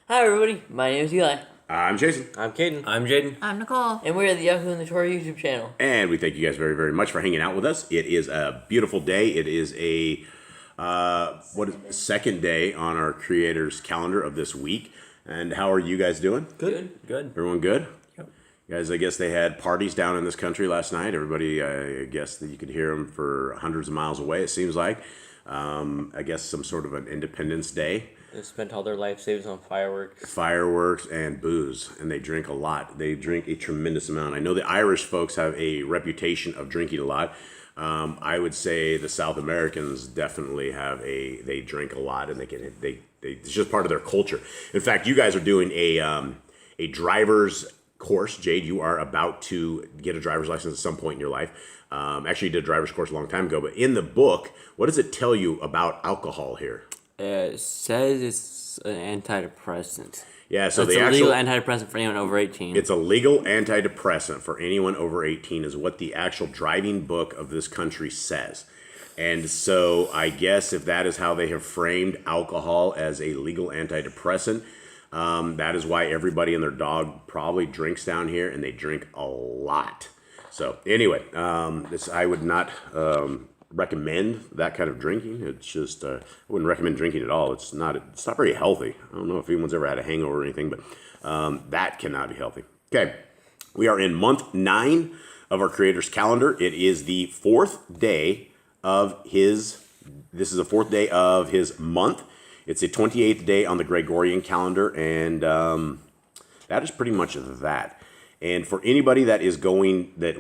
Hi everybody, my name is Eli. I'm Jason. I'm Caden. I'm Jaden. I'm Nicole. And we're the Yahoo and the Torah YouTube channel. And we thank you guys very, very much for hanging out with us. It is a beautiful day. It is a second day on our creator's calendar of this week. And how are you guys doing? Good. Everyone good? Yep. Guys, I guess they had parties down in this country last night. Everybody, I guess that you could hear them for hundreds of miles away, it seems like. I guess some sort of an Independence Day. They spent all their life savings on fireworks. Fireworks and booze, and they drink a lot. They drink a tremendous amount. I know the Irish folks have a reputation of drinking a lot. I would say the South Americans definitely they drink a lot, and it's just part of their culture. In fact, you guys are doing a driver's course. Jade, you are about to get a driver's license at some point in your life. Actually, you did a driver's course a long time ago, but in the book, what does it tell you about alcohol here? It says it's an antidepressant. Yeah, so it's the a actual legal antidepressant for anyone over 18. It's a legal antidepressant for anyone over 18 is what the actual driving book of this country says. And so I guess if that is how they have framed alcohol as a legal antidepressant, that is why everybody and their dog probably drinks down here, and they drink a lot. So anyway, I would not recommend that kind of drinking. It's just I wouldn't recommend drinking at all. It's not very healthy. I don't know if anyone's ever had a hangover or anything, but that cannot be healthy. Okay, we are in month 9 of our creator's calendar. It is the 4th day of his. This is the 4th day of his month. It's the 28th day on the Gregorian calendar, and that is pretty much that. And for anybody that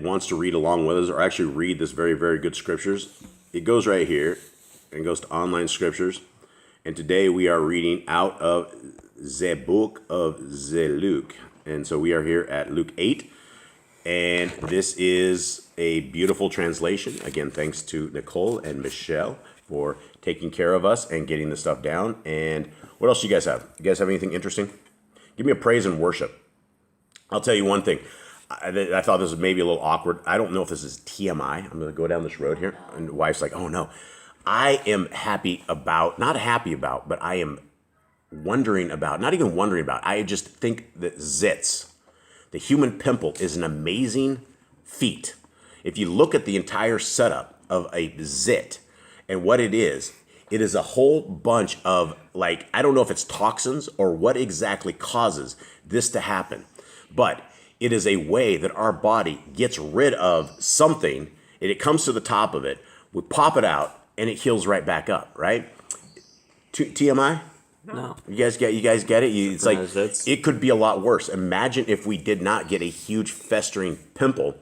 wants to read along with us or actually read this very, very good scriptures, it goes right here and goes to online scriptures. And today we are reading out of the book of Luke. And so we are here at Luke 8. And this is a beautiful translation. Again, thanks to Nicole and Michelle for taking care of us and getting the stuff down. And what else do you guys have? You guys have anything interesting? Give me a praise and worship. I'll tell you one thing. I thought this was maybe a little awkward. I don't know if this is TMI. I'm going to go down this road here. And the wife's like, oh no. I am not happy about, but I am wondering about, not even wondering about. I just think that zits, the human pimple, is an amazing feat. If you look at the entire setup of a zit and what it is a whole bunch of, I don't know if it's toxins or what exactly causes this to happen. But it is a way that our body gets rid of something, and it comes to the top of it. We pop it out, and it heals right back up, right? TMI? No. You guys get it? It's like it could be a lot worse. Imagine if we did not get a huge festering pimple,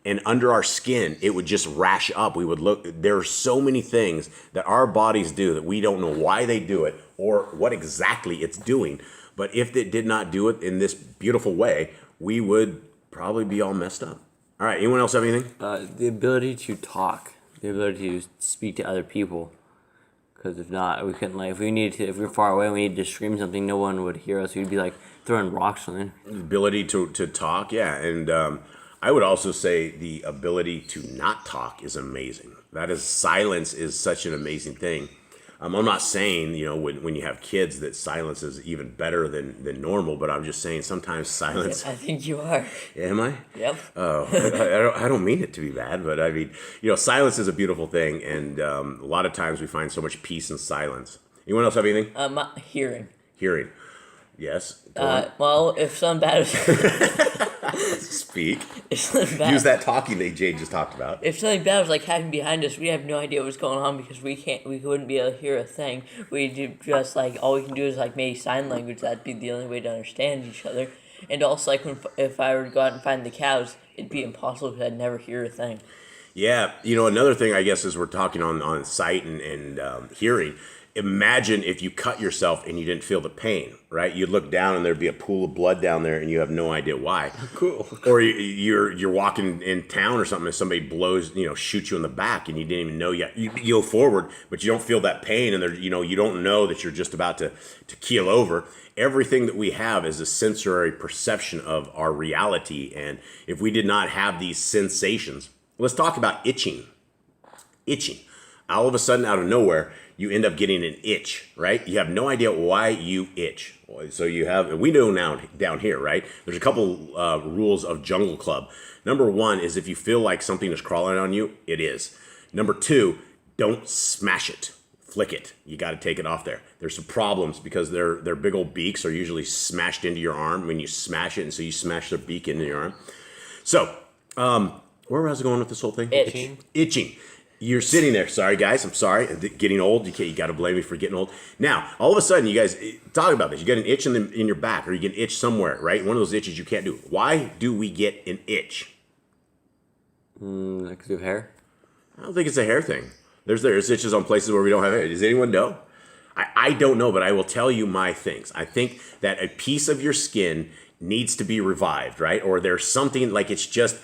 and under our skin, it would just rash up. We would look. There are so many things that our bodies do that we don't know why they do it or what exactly it's doing. But if it did not do it in this beautiful way, we would probably be all messed up. All right, anyone else have anything? The ability to talk, the ability to speak to other people. Because if not, we couldn't. If we're far away and we need to scream something, no one would hear us. We'd be throwing rocks on it. The ability to talk, yeah. And I would also say the ability to not talk is amazing. Silence is such an amazing thing. I'm not saying, when you have kids that silence is even better than normal, but I'm just saying sometimes silence. I think you are. Am I? Yep. Oh, I don't mean it to be bad, but I mean, silence is a beautiful thing, and a lot of times we find so much peace in silence. Anyone else have anything? Hearing. Hearing. Yes. Well, if something bad is... Speak. If something bad, use that talking that Jade just talked about. If something bad was happening behind us, we have no idea what's going on because we wouldn't be able to hear a thing. We do just all we can do is maybe sign language. That'd be the only way to understand each other. And also if I were to go out and find the cows, it'd be impossible because I'd never hear a thing. Yeah, another thing I guess is we're talking on sight and hearing. Imagine if you cut yourself and you didn't feel the pain, right? You'd look down and there'd be a pool of blood down there and you have no idea why. Cool. Or you're walking in town or something and somebody shoots you in the back and you didn't even know yet. You go forward, but you don't feel that pain and you don't know that you're just about to keel over. Everything that we have is a sensory perception of our reality. And if we did not have these sensations, let's talk about itching. All of a sudden, out of nowhere, you end up getting an itch, right? You have no idea why you itch. So we know now down here, right? There's a couple rules of Jungle Club. Number one is if you feel like something is crawling on you, it is. Number two, don't smash it. Flick it. You got to take it off there. There's some problems because their big old beaks are usually smashed into your arm when you smash it, and so you smash their beak into your arm. So, where was I going with this whole thing? Itching. You're sitting there. Sorry, guys. I'm sorry. Getting old. You got to blame me for getting old. Now, all of a sudden, you guys talk about this. You get an itch in your back, or you get an itch somewhere, right? One of those itches you can't do. Why do we get an itch? Because of hair? I don't think it's a hair thing. There's itches on places where we don't have hair. Does anyone know? I don't know, but I will tell you my things. I think that a piece of your skin needs to be revived, right? Or there's something like it's just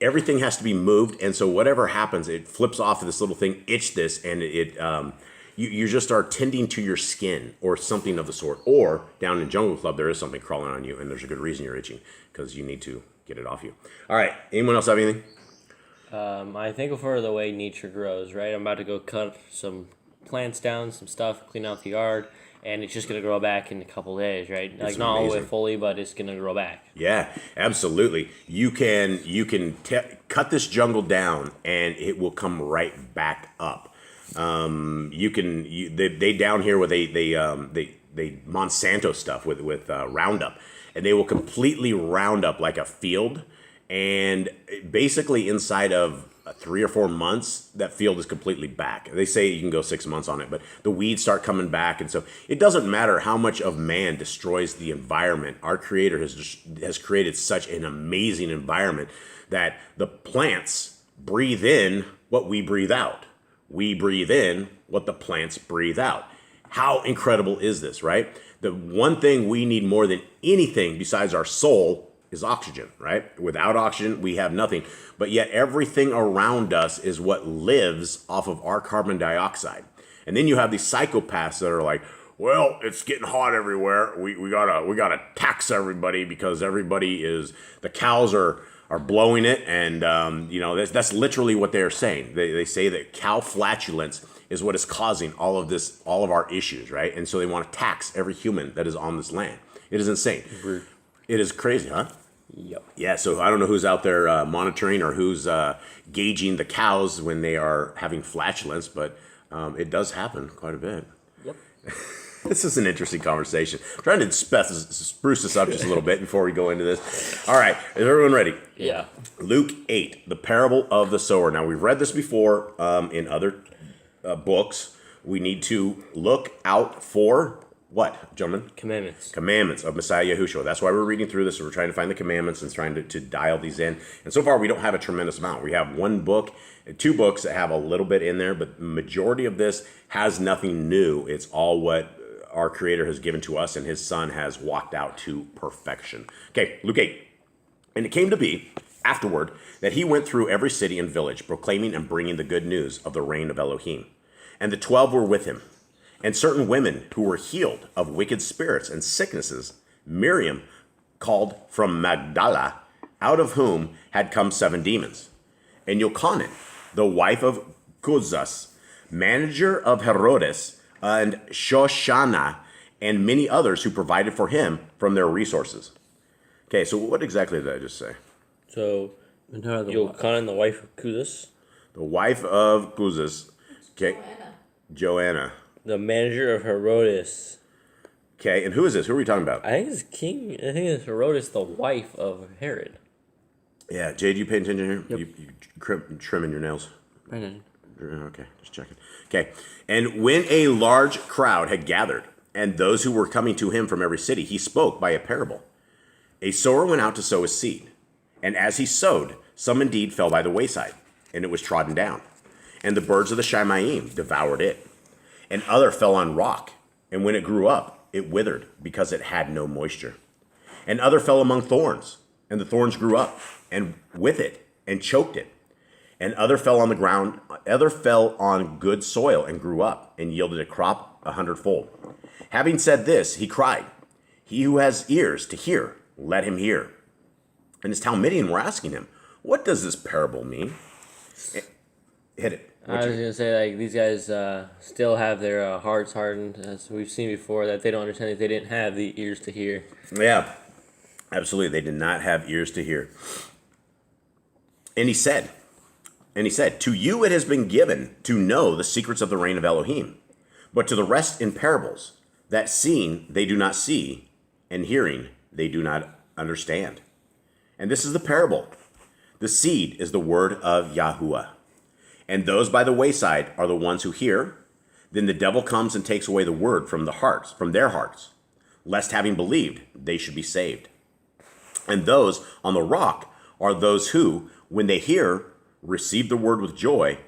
everything has to be moved, and so whatever happens, it flips off of this little thing, itch this, and you just are tending to your skin or something of the sort. Or down in Jungle Club, there is something crawling on you, and there's a good reason you're itching because you need to get it off you. All right, anyone else have anything? I think for the way nature grows, right? I'm about to go cut some plants down, some stuff, clean out the yard, and it's just going to grow back in a couple days, right? It's like not all the way amazing. fully, but it's going to grow back. Yeah, absolutely. You can cut this jungle down, and it will come right back up. They down here where they Monsanto stuff with Roundup, and they will completely round up like a field, and basically inside of 3 or 4 months, that field is completely back. They say you can go 6 months on it, but the weeds start coming back. And so it doesn't matter how much of man destroys the environment. Our Creator has created such an amazing environment that the plants breathe in what we breathe out. We breathe in what the plants breathe out. How incredible is this, right? The one thing we need more than anything besides our soul is oxygen, right? Without oxygen, we have nothing. But yet everything around us is what lives off of our carbon dioxide. And then you have these psychopaths that are like, well, it's getting hot everywhere. We gotta tax everybody because the cows are blowing it, and that's literally what they're saying. They say that cow flatulence is what is causing all of our issues, right? And so they want to tax every human that is on this land. It is insane. It is crazy, huh? Yep. Yeah, so I don't know who's out there monitoring or who's gauging the cows when they are having flatulence, but it does happen quite a bit. Yep. This is an interesting conversation. I'm trying to spruce this up just a little bit before we go into this. All right, is everyone ready? Yeah. Luke 8, the parable of the sower. Now, we've read this before in other books. We need to look out for what, gentlemen? Commandments of Messiah Yahushua. That's why we're reading through this. We're trying to find the commandments and trying to dial these in. And so far, we don't have a tremendous amount. We have one book, 2 books that have a little bit in there, but the majority of this has nothing new. It's all what our Creator has given to us, and His Son has walked out to perfection. Okay, Luke 8. And it came to be, afterward, that he went through every city and village, proclaiming and bringing the good news of the reign of Elohim. And the 12 were with him. And certain women who were healed of wicked spirits and sicknesses, Miriam called from Magdala, out of whom had come 7 demons. And Yochanan, the wife of Cuzas, manager of Herodes, and Shoshana, and many others who provided for him from their resources. Okay, so what exactly did I just say? So, Yochanan, the wife of Cuzas. The wife of Cuzas. Okay. Joanna. The manager of Herodes. Okay, and who is this? Who are we talking about? I think it's Herodes, the wife of Herod. Yeah, Jay, do you pay attention here? Yep. You trimming your nails? Brandon. Okay, just checking. Okay, and when a large crowd had gathered, and those who were coming to him from every city, he spoke by a parable. A sower went out to sow his seed, and as he sowed, some indeed fell by the wayside, and it was trodden down, and the birds of the Shamayim devoured it. And other fell on rock, and when it grew up, it withered, because it had no moisture. And other fell among thorns, and the thorns grew up, and with it, and choked it. And other fell on the ground, other fell on good soil, and grew up, and yielded a crop 100-fold. Having said this, he cried, He who has ears to hear, let him hear. And his Talmudian were asking him, What does this parable mean? Hit it. I was gonna say, like, these guys still have their hearts hardened, as we've seen before, that they don't understand that they didn't have the ears to hear. Yeah, absolutely. They did not have ears to hear. And he said, to you it has been given to know the secrets of the reign of Elohim, but to the rest in parables, that seeing they do not see, and hearing they do not understand. And this is the parable. The seed is the word of Yahuwah. And those by the wayside are the ones who hear. Then the devil comes and takes away the word from their hearts, lest having believed, they should be saved. And those on the rock are those who, when they hear, receive the word with joy,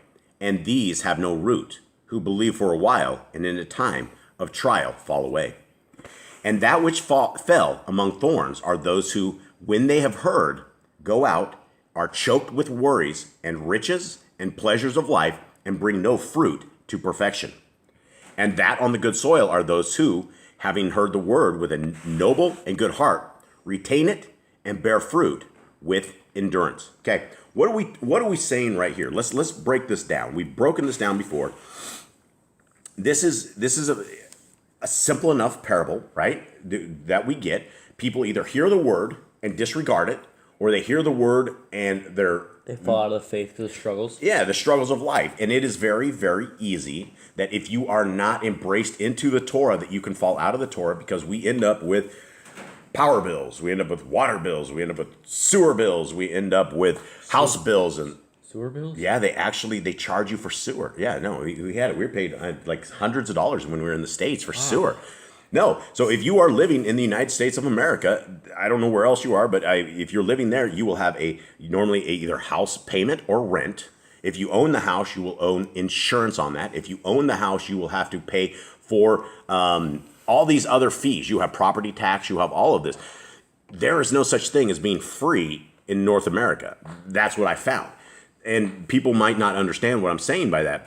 and these have no root, who believe for a while, and in a time of trial fall away. And that which fell among thorns are those who, when they have heard, go out, are choked with worries and riches and pleasures of life, and bring no fruit to perfection. And that on the good soil are those who, having heard the word with a noble and good heart, retain it and bear fruit with endurance. Okay, what are we saying right here? Let's break this down. We've broken this down before. This is a simple enough parable, right? That we get. People either hear the word and disregard it, or they hear the word and they fall out of the faith through the struggles. Yeah, the struggles of life. And it is very, very easy that if you are not embraced into the Torah, that you can fall out of the Torah, because we end up with power bills, we end up with water bills, we end up with sewer bills, we end up with house bills and sewer bills. Yeah, they charge you for sewer. Yeah, no, we had it. We were paid like hundreds of dollars when we were in the States for sewer. No, so if you are living in the United States of America, I don't know where else you are, but if you're living there, you will have normally either house payment or rent. If you own the house, you will own insurance on that. If you own the house, you will have to pay for all these other fees. You have property tax, you have all of this. There is no such thing as being free in North America. That's what I found. And people might not understand what I'm saying by that.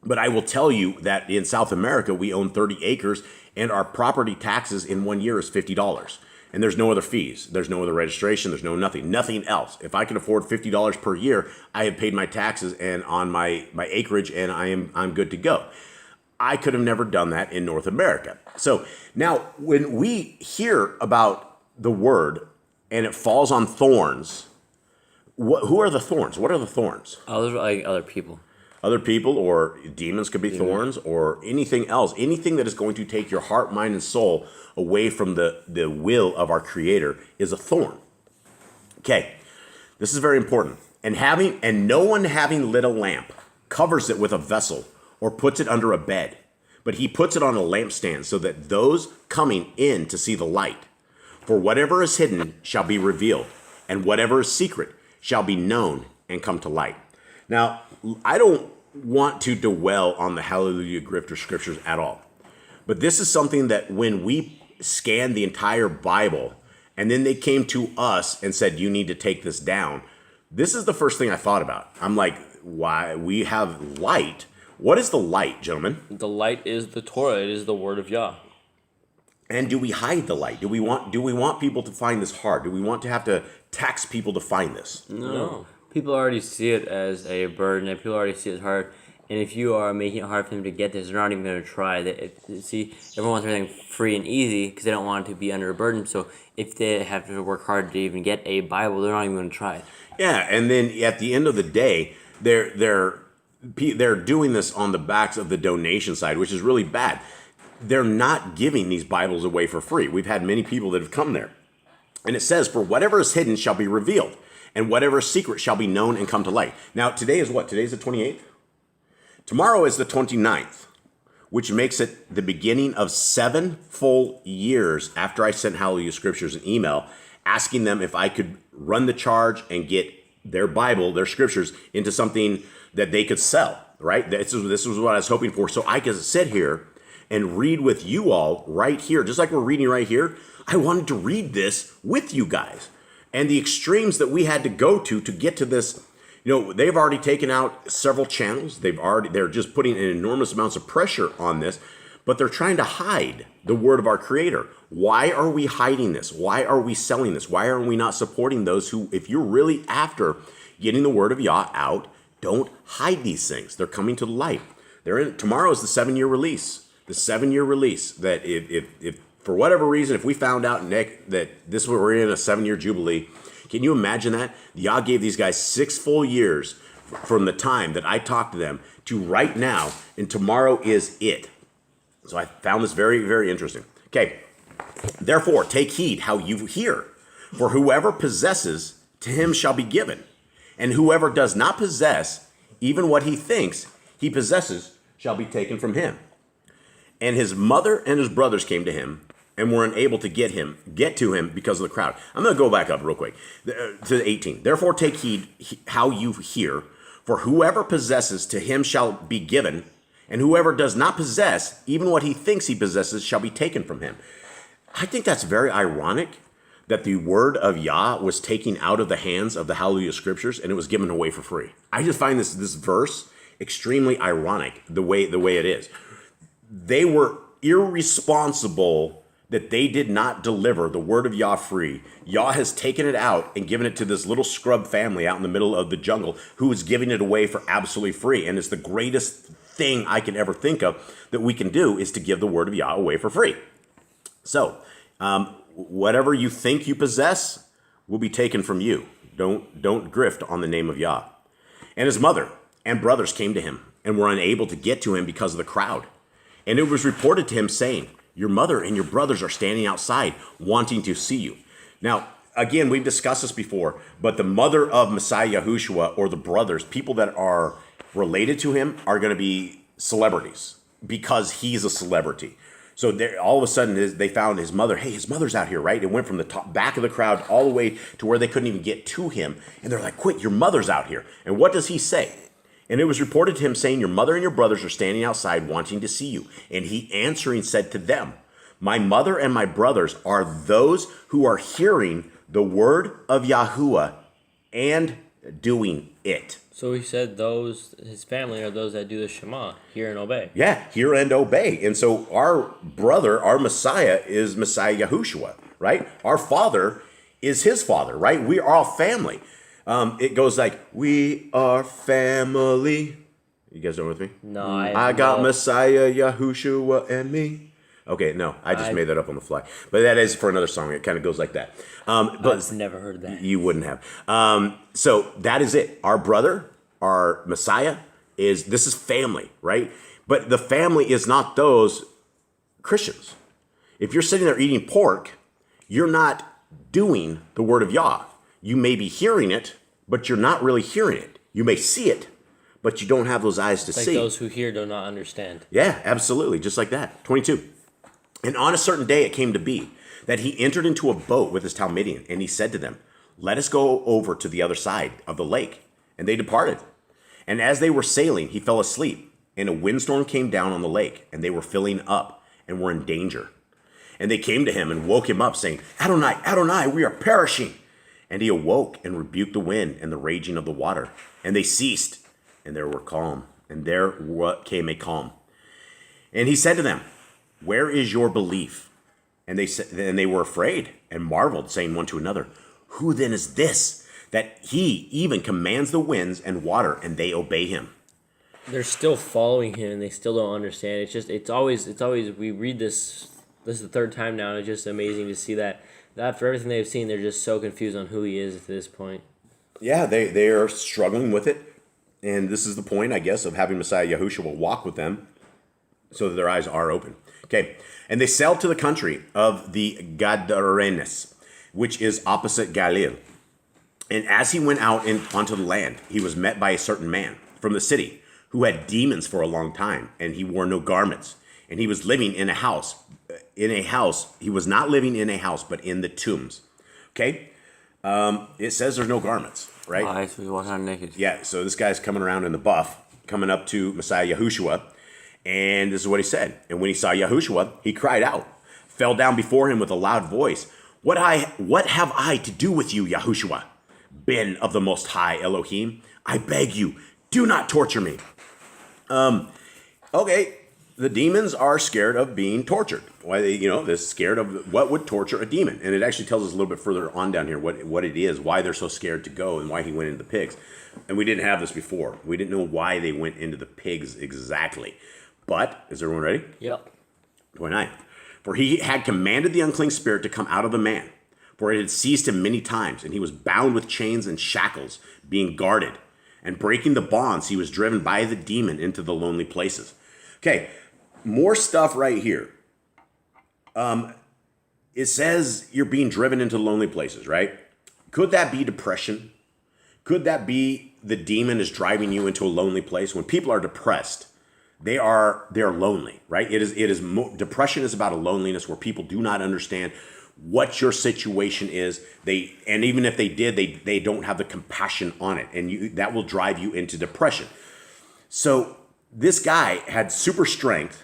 But I will tell you that in South America, we own 30 acres, and our property taxes in 1 year is $50. And there's no other fees. There's no other registration. There's nothing else. If I can afford $50 per year, I have paid my taxes and on my acreage, and I'm good to go. I could have never done that in North America. So now when we hear about the word and it falls on thorns, who are the thorns? What are the thorns? Those are like other people. Other people, or demons could be thorns, or anything else. Anything that is going to take your heart, mind, and soul away from the will of our Creator is a thorn. Okay, this is very important. And no one having lit a lamp covers it with a vessel or puts it under a bed, but he puts it on a lampstand, so that those coming in to see the light. For whatever is hidden shall be revealed, and whatever is secret shall be known and come to light. Now, I don't want to dwell on the Hallelujah Grifter Scriptures at all. But this is something that when we scanned the entire Bible, and then they came to us and said, you need to take this down, this is the first thing I thought about. I'm like, why? We have light. What is the light, gentlemen? The light is the Torah. It is the word of Yah. And do we hide the light? Do we want people to find this hard? Do we want to have to tax people to find this? No. People already see it as a burden, and people already see it as hard. And if you are making it hard for them to get this, they're not even going to try. See, everyone wants everything free and easy because they don't want it to be under a burden. So if they have to work hard to even get a Bible, they're not even going to try it. Yeah, and then at the end of the day, they're doing this on the backs of the donation side, which is really bad. They're not giving these Bibles away for free. We've had many people that have come there. And it says, for whatever is hidden shall be revealed, and whatever is secret shall be known and come to light. Now, today is what? Today's the 28th? Tomorrow is the 29th, which makes it the beginning of 7 full years after I sent Hallelujah Scriptures an email asking them if I could run the charge and get their Bible, their Scriptures, into something that they could sell, right? This was what I was hoping for. So I could sit here and read with you all right here, just like we're reading right here. I wanted to read this with you guys. And the extremes that we had to go to get to this, they've already taken out several channels. They're just putting in enormous amounts of pressure on this, but they're trying to hide the word of our Creator. Why are we hiding this? Why are we selling this? Why are we not supporting those who, if you're really after getting the word of Yah out Don't hide these things. They're coming to the light. Tomorrow is the 7-year release. The 7-year release that if for whatever reason, if we found out, Nick, that we're in a 7-year jubilee, can you imagine that? Yah gave these guys 6 full years from the time that I talked to them to right now, and tomorrow is it. So I found this very, very interesting. Okay, therefore, take heed how you hear. For whoever possesses, to him shall be given. And whoever does not possess, even what he thinks he possesses, shall be taken from him. And his mother and his brothers came to him and were unable to get to him because of the crowd. I'm going to go back up real quick to 18. Therefore, take heed how you hear. For whoever possesses, to him shall be given. And whoever does not possess, even what he thinks he possesses, shall be taken from him. I think that's very ironic that the word of Yah was taken out of the hands of the Hallelujah Scriptures and it was given away for free. I just find this verse extremely ironic, the way it is. They were irresponsible that they did not deliver the word of Yah free. Yah has taken it out and given it to this little scrub family out in the middle of the jungle who is giving it away for absolutely free. And it's the greatest thing I can ever think of that we can do is to give the word of Yah away for free. So, whatever you think you possess will be taken from you. Don't grift on the name of Yah. And his mother and brothers came to him and were unable to get to him because of the crowd. And it was reported to him saying, your mother and your brothers are standing outside wanting to see you. Now, again, we've discussed this before, but the mother of Messiah Yahushua, or the brothers, people that are related to him, are going to be celebrities because he's a celebrity. So all of a sudden, they found his mother. Hey, his mother's out here, right? It went from the back of the crowd all the way to where they couldn't even get to him. And they're like, quick, your mother's out here. And what does he say? And it was reported to him saying, your mother and your brothers are standing outside wanting to see you. And he answering said to them, my mother and my brothers are those who are hearing the word of Yahuwah and doing it. So he said his family are those that do the Shema, hear and obey. Yeah, hear and obey. And so our brother, our Messiah, is Messiah Yahushua, right? Our father is his father, right? We are all family. It goes like, we are family. You guys know with me? No, I got Messiah, Yahushua, and me. Okay, no, I just made that up on the fly. But that is for another song. It kind of goes like that. But I've never heard that. You wouldn't have. So that is it. Our brother, our Messiah, this is family, right? But the family is not those Christians. If you're sitting there eating pork, you're not doing the word of Yah. You may be hearing it, but you're not really hearing it. You may see it, but you don't have those eyes to see. Like those who hear do not understand. Yeah, absolutely. Just like that. 22. And on a certain day it came to be that he entered into a boat with his Talmudian, and he said to them, let us go over to the other side of the lake. And they departed. And as they were sailing, he fell asleep, and a windstorm came down on the lake, and they were filling up and were in danger. And they came to him and woke him up, saying, Adonai, Adonai, we are perishing. And he awoke and rebuked the wind and the raging of the water. And they ceased, and there were calm. And there came a calm. And he said to them, where is your belief? And they were afraid and marveled, saying one to another, who then is this, that he even commands the winds and water, and they obey him? They're still following him, and they still don't understand. It's always. We read this. This is the third time now, and it's just amazing to see that after everything they've seen, they're just so confused on who he is at this point. Yeah, they are struggling with it, and this is the point, I guess, of having Messiah Yahushua walk with them, so that their eyes are open. Okay, and they sailed to the country of the Gadarenes, which is opposite Galilee. And as he went out onto the land, he was met by a certain man from the city who had demons for a long time, and he wore no garments. And he was living in a house. He was not living in a house, but in the tombs. Okay? It says there's no garments, right? Oh, so he walked around naked. Yeah, so this guy's coming around in the buff, coming up to Messiah Yahushua, and this is what he said. And when he saw Yahushua, he cried out, fell down before him with a loud voice. What have I to do with you, Yahushua? Ben of the Most High Elohim, I beg you, do not torture me. Okay, the demons are scared of being tortured. Why they're scared of what would torture a demon. And it actually tells us a little bit further on down here what it is, why they're so scared to go, and why he went into the pigs. And we didn't have this before. We didn't know why they went into the pigs exactly. But, is everyone ready? Yep. 29. For he had commanded the unclean spirit to come out of the man, for it had seized him many times, and he was bound with chains and shackles, being guarded. And breaking the bonds, he was driven by the demon into the lonely places. Okay, more stuff right here. It says you're being driven into lonely places, right? Could that be depression? Could that be the demon is driving you into a lonely place? When people are depressed, they're lonely, right? Depression is about a loneliness where people do not understand what your situation is. And even if they did, they don't have the compassion on it, and that will drive you into depression. So this guy had super strength.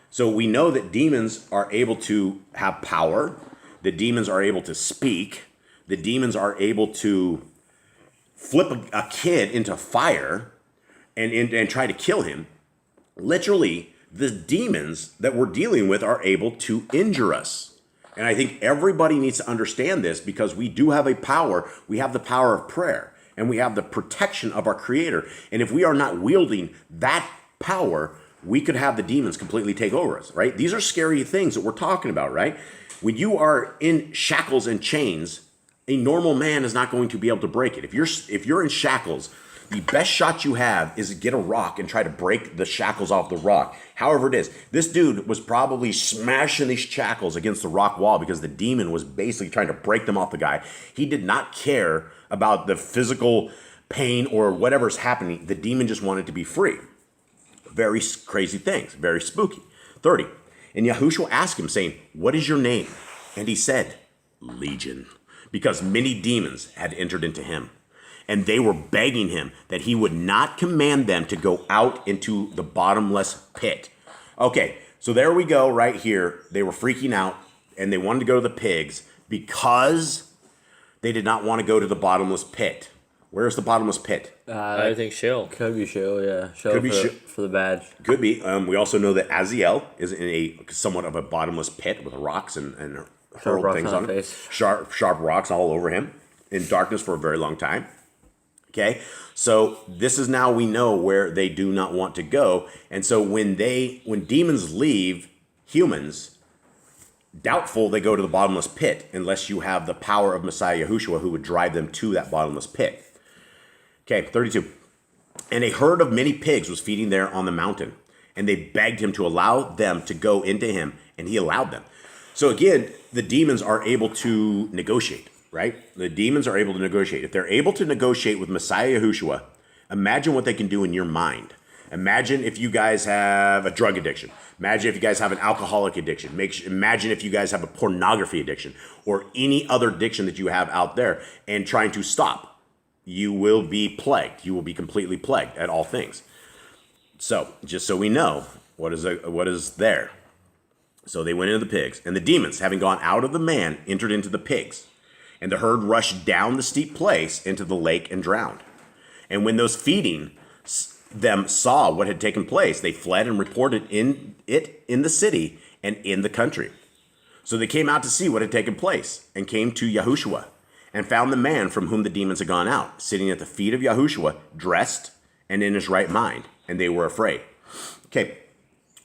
So we know that demons are able to have power. The demons are able to speak. The demons are able to flip a kid into fire and try to kill him. Literally, the demons that we're dealing with are able to injure us. And I think everybody needs to understand this, because we do have a power. We have the power of prayer, and we have the protection of our Creator. And if we are not wielding that power, we could have the demons completely take over us, right? These are scary things that we're talking about, right? When you are in shackles and chains, a normal man is not going to be able to break it. If you're in shackles, the best shot you have is to get a rock and try to break the shackles off the rock. However it is, this dude was probably smashing these shackles against the rock wall because the demon was basically trying to break them off the guy. He did not care about the physical pain or whatever's happening. The demon just wanted to be free. Very crazy things, very spooky. 30. And Yahushua asked him, saying, what is your name? And he said, Legion, because many demons had entered into him. And they were begging him that he would not command them to go out into the bottomless pit. Okay, so there we go right here. They were freaking out, and they wanted to go to the pigs because they did not want to go to the bottomless pit. Where's the bottomless pit? I think Sheol. Could be Sheol, yeah. Sheol Could be for the badge. Could be. We also know that Aziel is in a somewhat of a bottomless pit with rocks and hurled rocks things on on his him. face. Sharp rocks all over him in darkness for a very long time. Okay, so this is now we know where they do not want to go. And so when demons leave humans, doubtful they go to the bottomless pit unless you have the power of Messiah Yahushua who would drive them to that bottomless pit. Okay, 32. And a herd of many pigs was feeding there on the mountain, and they begged him to allow them to go into him, and he allowed them. So again, the demons are able to negotiate, right? The demons are able to negotiate. If they're able to negotiate with Messiah Yahushua, imagine what they can do in your mind. Imagine if you guys have a drug addiction. Imagine if you guys have an alcoholic addiction. Imagine if you guys have a pornography addiction or any other addiction that you have out there and trying to stop. You will be plagued. You will be completely plagued at all things. So, just so we know what is there. So they went into the pigs, and the demons, having gone out of the man, entered into the pigs. And the herd rushed down the steep place into the lake and drowned. And when those feeding them saw what had taken place, they fled and reported in the city and in the country. So they came out to see what had taken place, and came to Yahushua, and found the man from whom the demons had gone out, sitting at the feet of Yahushua, dressed and in his right mind, and they were afraid. Okay,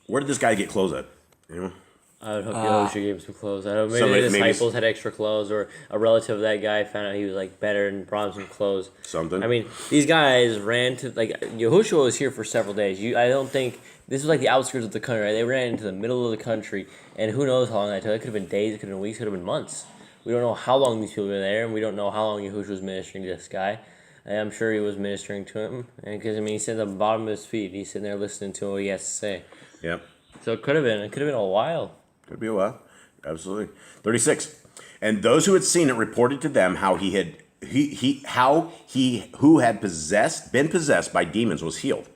where did this guy get clothes at? Anyone? I would hope Yahushua gave him some clothes. I don't know, maybe the disciples had extra clothes, or a relative of that guy found out he was like better and brought him some clothes. Something. I mean, these guys ran to, like, Yahushua was here for several days. I don't think, this was like the outskirts of the country, right? They ran into the middle of the country, and who knows how long that took. It could have been days, it could have been weeks, it could have been months. We don't know how long these people were there, and we don't know how long Yahushua was ministering to this guy. And I'm sure he was ministering to him, because, I mean, he's at the bottom of his feet. He's sitting there listening to what he has to say. Yep. So it could have been a while. Could be a while. Absolutely. 36. And those who had seen it reported to them how he who had been possessed by demons was healed.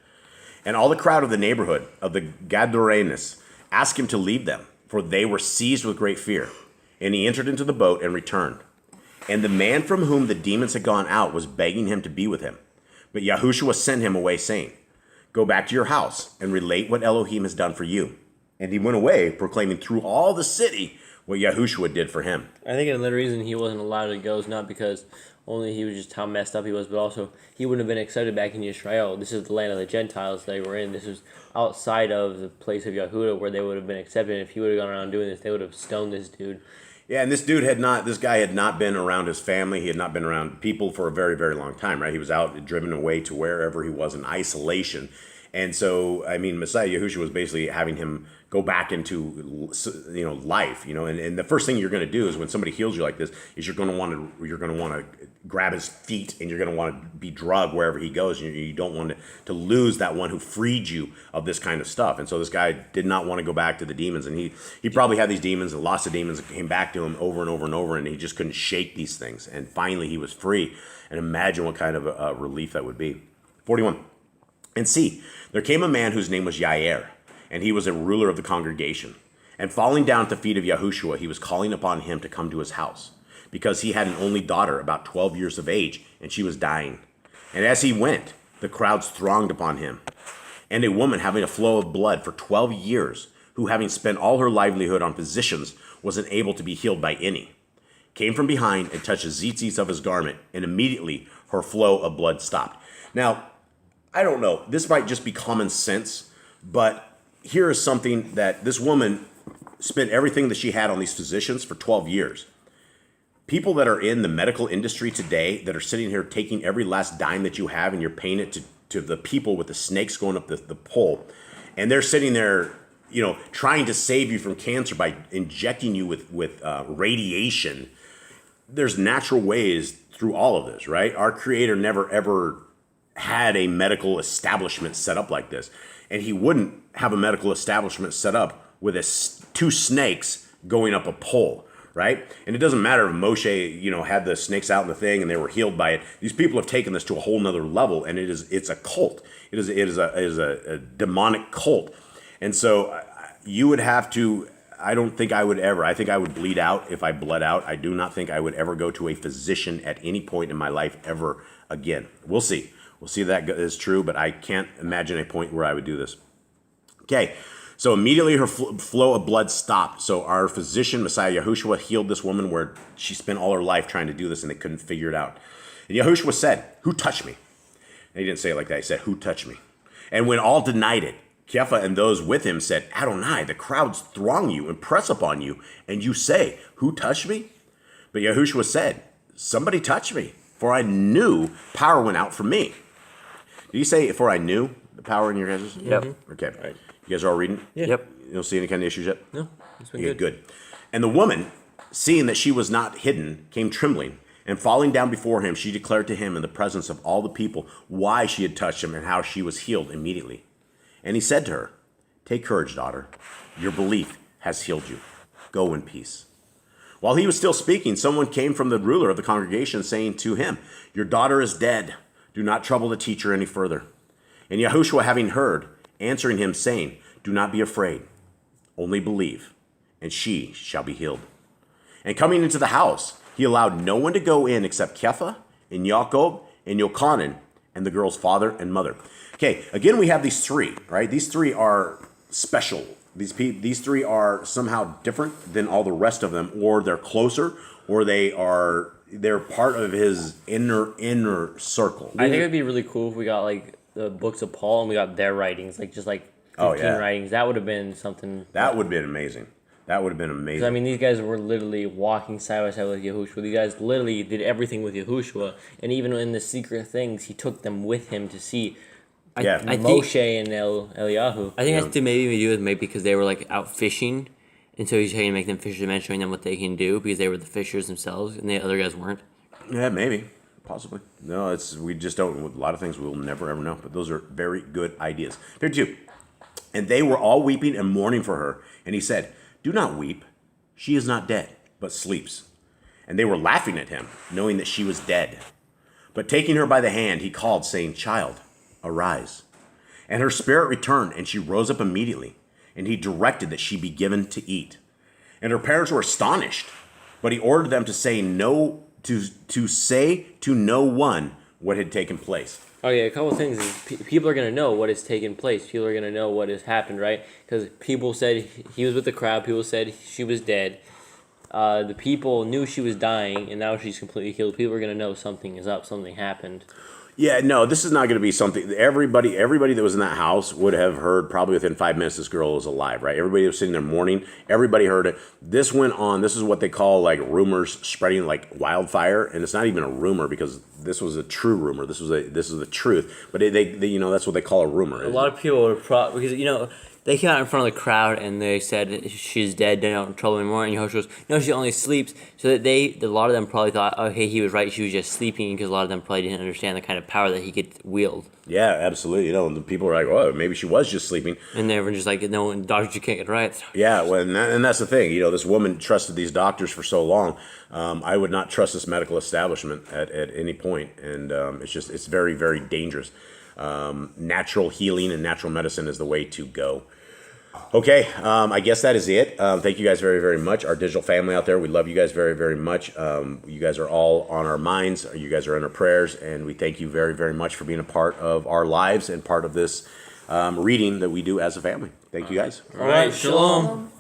And all the crowd of the neighborhood of the Gadarenes asked him to leave them, for they were seized with great fear. And he entered into the boat and returned. And the man from whom the demons had gone out was begging him to be with him. But Yahushua sent him away, saying, Go back to your house and relate what Elohim has done for you. And he went away, proclaiming through all the city what Yahushua did for him. I think another reason he wasn't allowed to go is not because only he was just how messed up he was, but also he wouldn't have been accepted back in Israel. This is the land of the Gentiles they were in. This was outside of the place of Yahudah where they would have been accepted. And if he would have gone around doing this, they would have stoned this dude. Yeah, and this guy had not been around his family. He had not been around people for a very, very long time, right? He was out, driven away to wherever he was in isolation. And so, I mean, Messiah Yahushua was basically having him go back into, life, and the first thing you're going to do is when somebody heals you like this is you're going to want to grab his feet and you're going to want to be drugged wherever he goes. You don't want to lose that one who freed you of this kind of stuff. And so this guy did not want to go back to the demons, and he probably had these demons and lots of demons that came back to him over and over and over, and he just couldn't shake these things. And finally he was free. And imagine what kind of relief that would be. 41. And see, there came a man whose name was Yair, and he was a ruler of the congregation. And falling down at the feet of Yahushua, he was calling upon him to come to his house, because he had an only daughter, about 12 years of age, and she was dying. And as he went, the crowds thronged upon him. And a woman having a flow of blood for 12 years, who having spent all her livelihood on physicians, wasn't able to be healed by any, came from behind and touched the tzitzis of his garment, and immediately her flow of blood stopped. Now, I don't know, this might just be common sense, but here is something that this woman spent everything that she had on these physicians for 12 years. People that are in the medical industry today that are sitting here taking every last dime that you have and you're paying it to the people with the snakes going up the pole, and they're sitting there, trying to save you from cancer by injecting you with radiation. There's natural ways through all of this, right? Our Creator never ever had a medical establishment set up like this, and he wouldn't have a medical establishment set up with two snakes going up a pole, right? And it doesn't matter if Moshe, had the snakes out in the thing and they were healed by it. These people have taken this to a whole nother level, and it's a cult. It is a demonic cult. And so you would have to, I don't think I would ever, I think I would bleed out if I bled out. I do not think I would ever go to a physician at any point in my life ever again. We'll see. We'll see if that is true, but I can't imagine a point where I would do this. Okay, so immediately her flow of blood stopped. So our physician, Messiah Yahushua, healed this woman where she spent all her life trying to do this and they couldn't figure it out. And Yahushua said, "Who touched me?" And he didn't say it like that. He said, "Who touched me?" And when all denied it, Kepha and those with him said, "Adonai, the crowds throng you and press upon you, and you say, 'Who touched me?'" But Yahushua said, "Somebody touched me, for I knew power went out from me." Did you say, "For I knew"? The power in your guys'? Yep. Okay. All right. You guys are all reading? Yeah. Yep. You don't see any kind of issues yet? No, it's been Okay, good. good. And the woman, seeing that she was not hidden, came trembling, and falling down before him, she declared to him in the presence of all the people why she had touched him and how she was healed immediately. And he said to her, "Take courage, daughter. Your belief has healed you. Go in peace." While he was still speaking, someone came from the ruler of the congregation saying to him, "Your daughter is dead. Do not trouble the teacher any further." And Yahushua, having heard, answering him, saying, "Do not be afraid, only believe, and she shall be healed." And coming into the house, he allowed no one to go in except Kepha and Yaakov and Yochanan and the girl's father and mother. Okay, again, we have these three, right? These three are special. These three are somehow different than all the rest of them, or they're closer, or they're part of his inner circle. I think it'd be really cool if we got like the books of Paul and we got their writings, like just like 15 writings. That would have been something. That would have been amazing. That would have been amazing. I mean, these guys were literally walking side by side with Yahushua. These guys literally did everything with Yahushua, and even in the secret things, he took them with him to see. I think Moshe and Eliyahu. I think that's to maybe do with maybe because they were like out fishing, and so he's trying to make them fishermen, showing them what they can do because they were the fishers themselves, and the other guys weren't. Yeah, maybe, possibly. No, we just don't. A lot of things we'll never ever know. But those are very good ideas. 52. And they were all weeping and mourning for her, and he said, "Do not weep. She is not dead, but sleeps." And they were laughing at him, knowing that she was dead. But taking her by the hand, he called, saying, "Child, arise." And her spirit returned, and she rose up immediately. And he directed that she be given to eat. And her parents were astonished, but he ordered them to say to no one what had taken place. Oh yeah, a couple of things is people are gonna know what has taken place. People are gonna know what has happened, right? Because people said he was with the crowd. People said she was dead. The people knew she was dying, and now she's completely healed. People are gonna know something is up. Something happened. Yeah, no, this is not going to be something. Everybody that was in that house would have heard probably within 5 minutes this girl was alive, right? Everybody was sitting there mourning. Everybody heard it. This went on. This is what they call like rumors spreading like wildfire, and it's not even a rumor because this was a true rumor. This is the truth. But they that's what they call a rumor. A lot of people were because they came out in front of the crowd and they said she's dead, they're not in trouble anymore. And Yahushua goes, no, she only sleeps. So that a lot of them probably thought, oh, hey, he was right, she was just sleeping, because a lot of them probably didn't understand the kind of power that he could wield. Yeah, absolutely. And the people were like, oh, maybe she was just sleeping. And they were just like, no, doctors, you can't get right. Yeah, well, and that's the thing. This woman trusted these doctors for so long. I would not trust this medical establishment at any point, and it's very, very dangerous. Natural healing and natural medicine is the way to go. Okay, I guess that is it. Thank you guys very, very much. Our digital family out there, we love you guys very, very much. You guys are all on our minds. You guys are in our prayers, and we thank you very, very much for being a part of our lives and part of this reading that we do as a family. Thank you guys. All right, shalom.